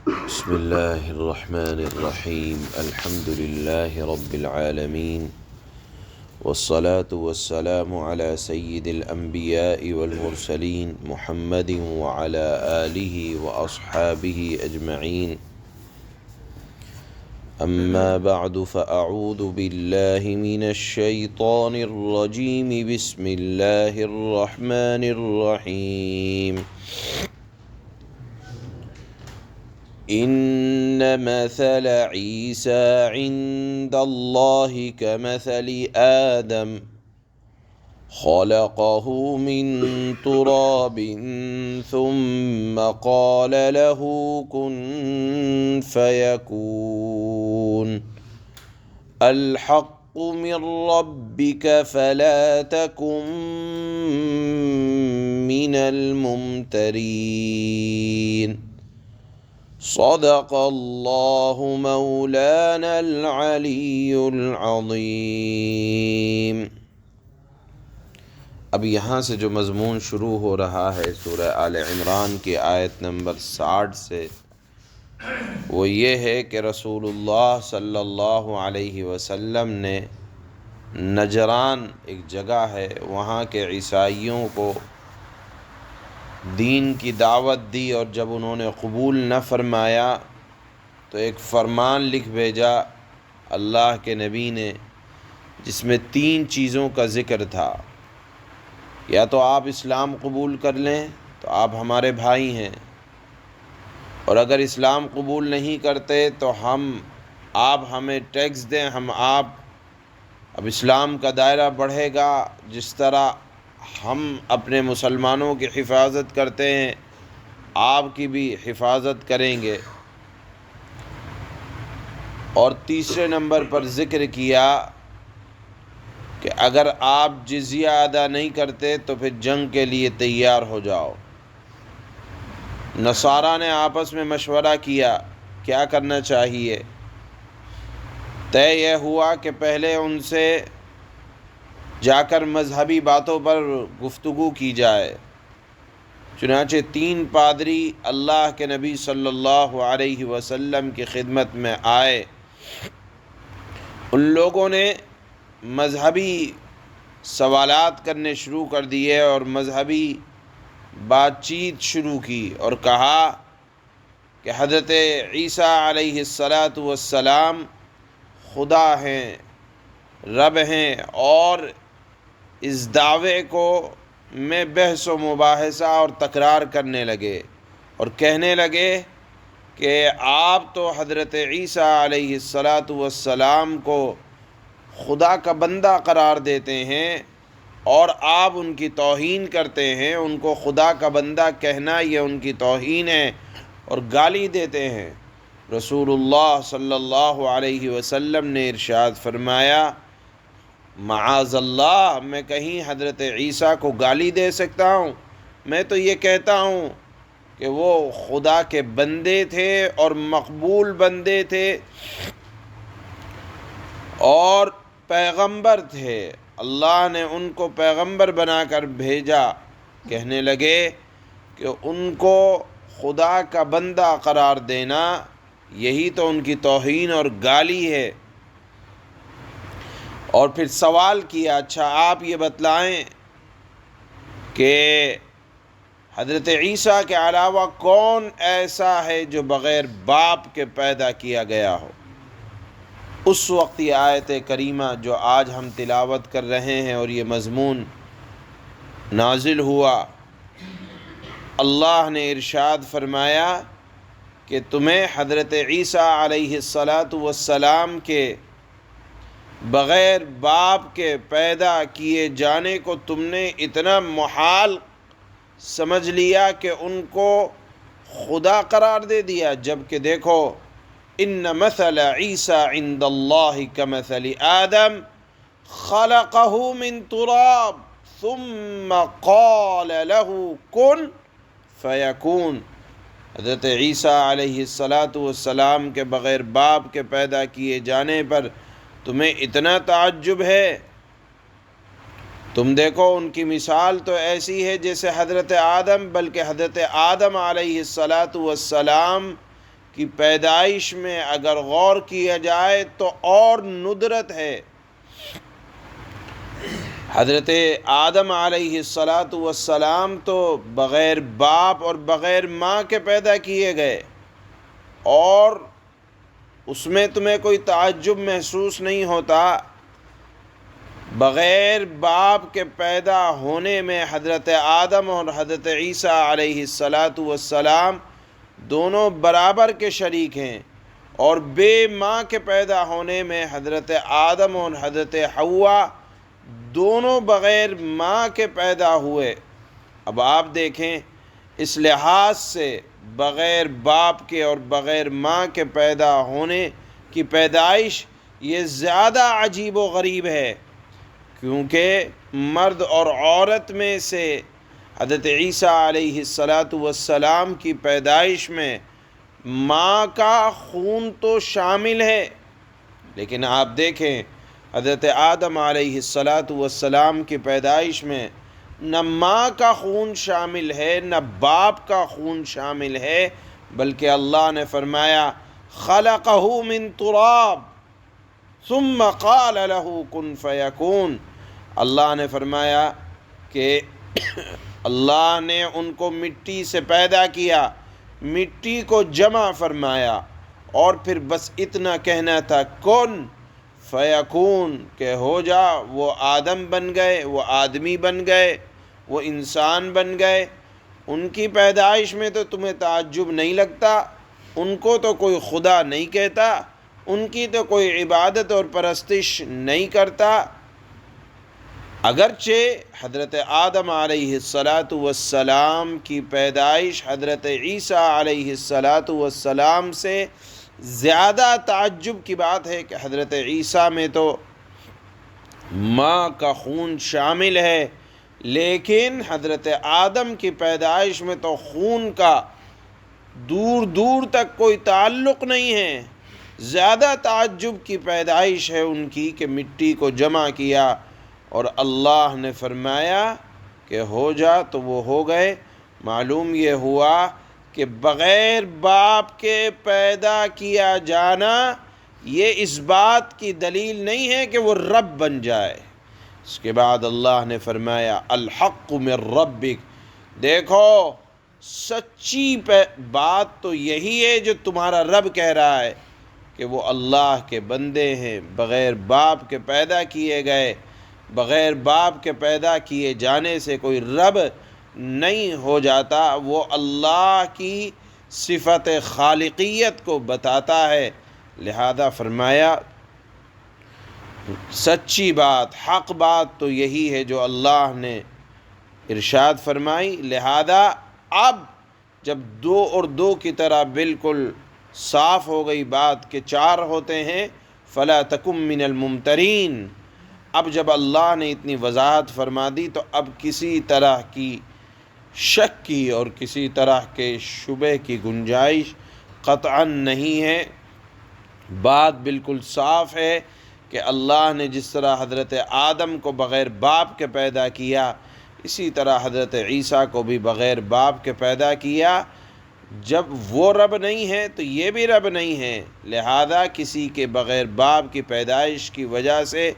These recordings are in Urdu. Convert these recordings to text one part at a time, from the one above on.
بسم الله الرحمن الرحيم. الحمد لله رب العالمين، والصلاة والسلام على سيد الأنبياء والمرسلين محمد وعلى آله وأصحابه أجمعين. أما بعد، فأعوذ بالله من الشيطان الرجيم. بسم الله الرحمن الرحيم. إن مثل عيسى عند الله كمثل آدم خلقه من تراب ثم قال له كن فيكون. الحق من ربك فلا تكن من الممترين. صدق اللہ مولانا العلی العظیم۔ اب یہاں سے جو مضمون شروع ہو رہا ہے سورہ آل عمران کی آیت نمبر 60 سے، وہ یہ ہے کہ رسول اللہ صلی اللہ علیہ وسلم نے نجران ایک جگہ ہے، وہاں کے عیسائیوں کو دین کی دعوت دی، اور جب انہوں نے قبول نہ فرمایا تو ایک فرمان لکھ بھیجا اللہ کے نبی نے، جس میں 3 چیزوں کا ذکر تھا۔ یا تو آپ اسلام قبول کر لیں تو آپ ہمارے بھائی ہیں، اور اگر اسلام قبول نہیں کرتے تو آپ ہمیں ٹیکس دیں، اب اسلام کا دائرہ بڑھے گا، جس طرح ہم اپنے مسلمانوں کی حفاظت کرتے ہیں آپ کی بھی حفاظت کریں گے۔ اور تیسرے نمبر پر ذکر کیا کہ اگر آپ جزیہ ادا نہیں کرتے تو پھر جنگ کے لیے تیار ہو جاؤ۔ نصارہ نے آپس میں مشورہ کیا کیا کرنا چاہیے۔ طے یہ ہوا کہ پہلے ان سے جا کر مذہبی باتوں پر گفتگو کی جائے۔ چنانچہ 3 پادری اللہ کے نبی صلی اللہ علیہ وسلم کی خدمت میں آئے۔ ان لوگوں نے مذہبی سوالات کرنے شروع کر دیے اور مذہبی بات چیت شروع کی، اور کہا کہ حضرت عیسیٰ علیہ السلام خدا ہیں، رب ہیں، اور اس دعوے کو میں بحث و مباحثہ اور تکرار کرنے لگے، اور کہنے لگے کہ آپ تو حضرت عیسیٰ علیہ السلام کو خدا کا بندہ قرار دیتے ہیں، اور آپ ان کی توہین کرتے ہیں۔ ان کو خدا کا بندہ کہنا یہ ان کی توہین ہے، اور گالی دیتے ہیں۔ رسول اللہ صلی اللہ علیہ وسلم نے ارشاد فرمایا، معاذ اللہ، میں کہیں حضرت عیسیٰ کو گالی دے سکتا ہوں؟ میں تو یہ کہتا ہوں کہ وہ خدا کے بندے تھے اور مقبول بندے تھے اور پیغمبر تھے، اللہ نے ان کو پیغمبر بنا کر بھیجا۔ کہنے لگے کہ ان کو خدا کا بندہ قرار دینا یہی تو ان کی توہین اور گالی ہے۔ اور پھر سوال کیا، اچھا آپ یہ بتلائیں کہ حضرت عیسیٰ کے علاوہ کون ایسا ہے جو بغیر باپ کے پیدا کیا گیا ہو؟ اس وقت یہ آیت کریمہ جو آج ہم تلاوت کر رہے ہیں اور یہ مضمون نازل ہوا، اللہ نے ارشاد فرمایا کہ تمہیں حضرت عیسیٰ علیہ السلام کے بغیر باپ کے پیدا کیے جانے کو تم نے اتنا محال سمجھ لیا کہ ان کو خدا قرار دے دیا، جبکہ دیکھو ان مثل عیسیٰ عند اللہ کمثل آدم خلقہ من تراب ثم قال له کن فیکون۔ حضرت عیسیٰ علیہ السلام کے بغیر باپ کے پیدا کیے جانے پر تمہیں اتنا تعجب ہے؟ تم دیکھو ان کی مثال تو ایسی ہے جیسے حضرت آدم، بلکہ حضرت آدم علیہ السلام کی پیدائش میں اگر غور کیا جائے تو اور ندرت ہے۔ حضرت آدم علیہ السلام تو بغیر باپ اور بغیر ماں کے پیدا کیے گئے، اور اس میں تمہیں کوئی تعجب محسوس نہیں ہوتا؟ بغیر باپ کے پیدا ہونے میں حضرت آدم اور حضرت عیسیٰ علیہ السلام دونوں برابر کے شریک ہیں، اور بے ماں کے پیدا ہونے میں حضرت آدم اور حضرت حوا دونوں بغیر ماں کے پیدا ہوئے۔ اب آپ دیکھیں، اس لحاظ سے بغیر باپ کے اور بغیر ماں کے پیدا ہونے کی پیدائش یہ زیادہ عجیب و غریب ہے، کیونکہ مرد اور عورت میں سے حضرت عیسیٰ علیہ السلام کی پیدائش میں ماں کا خون تو شامل ہے، لیکن آپ دیکھیں حضرت آدم علیہ السلام کی پیدائش میں نہ ماں کا خون شامل ہے نہ باپ کا خون شامل ہے، بلکہ اللہ نے فرمایا خلقہ من تراب ثم قال له کن فیکون۔ اللہ نے فرمایا کہ اللہ نے ان کو مٹی سے پیدا کیا، مٹی کو جمع فرمایا، اور پھر بس اتنا کہنا تھا کن فیکون، کہ ہو جا۔ وہ آدم بن گئے، وہ آدمی بن گئے، وہ انسان بن گئے۔ ان کی پیدائش میں تو تمہیں تعجب نہیں لگتا؟ ان کو تو کوئی خدا نہیں کہتا، ان کی تو کوئی عبادت اور پرستش نہیں کرتا۔ اگرچہ حضرت آدم علیہ السلام کی پیدائش حضرت عیسیٰ علیہ السلام سے زیادہ تعجب کی بات ہے کہ حضرت عیسیٰ میں تو ماں کا خون شامل ہے، لیکن حضرت آدم کی پیدائش میں تو خون کا دور دور تک کوئی تعلق نہیں ہے۔ زیادہ تعجب کی پیدائش ہے ان کی کہ مٹی کو جمع کیا اور اللہ نے فرمایا کہ ہو جا تو وہ ہو گئے۔ معلوم یہ ہوا کہ بغیر باپ کے پیدا کیا جانا یہ اس بات کی دلیل نہیں ہے کہ وہ رب بن جائے۔ اس کے بعد اللہ نے فرمایا الحق من ربک، دیکھو سچی بات تو یہی ہے جو تمہارا رب کہہ رہا ہے کہ وہ اللہ کے بندے ہیں، بغیر باپ کے پیدا کیے گئے۔ بغیر باپ کے پیدا کیے جانے سے کوئی رب نہیں ہو جاتا، وہ اللہ کی صفت خالقیت کو بتاتا ہے۔ لہذا فرمایا سچی بات، حق بات تو یہی ہے جو اللہ نے ارشاد فرمائی۔ لہذا اب جب دو اور دو کی طرح بالکل صاف ہو گئی بات کہ چار ہوتے ہیں، فلا تکن من الممترین، اب جب اللہ نے اتنی وضاحت فرما دی تو اب کسی طرح کی شک کی اور کسی طرح کے شبہ کی گنجائش قطعاً نہیں ہے۔ بات بالکل صاف ہے کہ اللہ نے جس طرح حضرت آدم کو بغیر باپ کے پیدا کیا، اسی طرح حضرت عیسیٰ کو بھی بغیر باپ کے پیدا کیا۔ جب وہ رب نہیں ہے تو یہ بھی رب نہیں ہے، لہذا کسی کے بغیر باپ کی پیدائش کی وجہ سے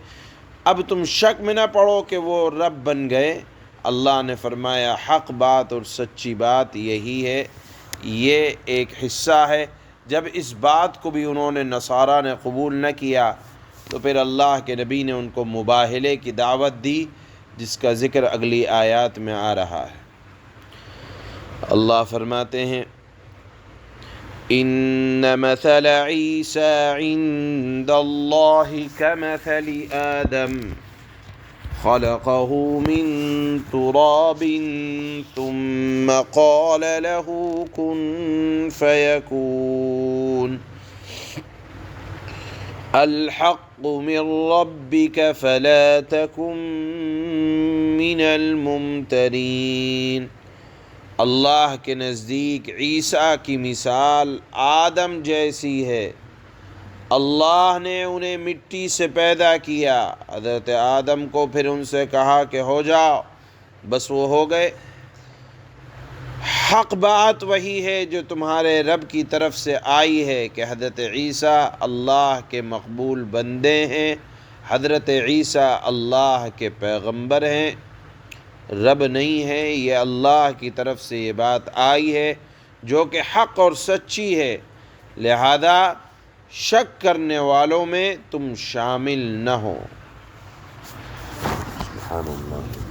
اب تم شک میں نہ پڑو کہ وہ رب بن گئے۔ اللہ نے فرمایا حق بات اور سچی بات یہی ہے۔ یہ ایک حصہ ہے۔ جب اس بات کو بھی انہوں نے نصارہ نے قبول نہ کیا تو پھر اللہ کے نبی نے ان کو مباہلے کی دعوت دی، جس کا ذکر اگلی آیات میں آ رہا ہے۔ اللہ فرماتے ہیں ان مثل عیسی عند اللہ کمثل آدم خلقه من تراب ثم قال له كن فيكون الحق من ربك فلا تكن من الممترین۔ اللہ کے نزدیک عیسیٰ کی مثال آدم جیسی ہے۔ اللہ نے انہیں مٹی سے پیدا کیا، حضرت آدم کو پھر ان سے کہا کہ ہو جاؤ، بس وہ ہو گئے۔ حق بات وہی ہے جو تمہارے رب کی طرف سے آئی ہے کہ حضرت عیسیٰ اللہ کے مقبول بندے ہیں، حضرت عیسیٰ اللہ کے پیغمبر ہیں، رب نہیں ہے، یہ اللہ کی طرف سے یہ بات آئی ہے جو کہ حق اور سچی ہے، لہذا شک کرنے والوں میں تم شامل نہ ہو۔ سبحان اللہ۔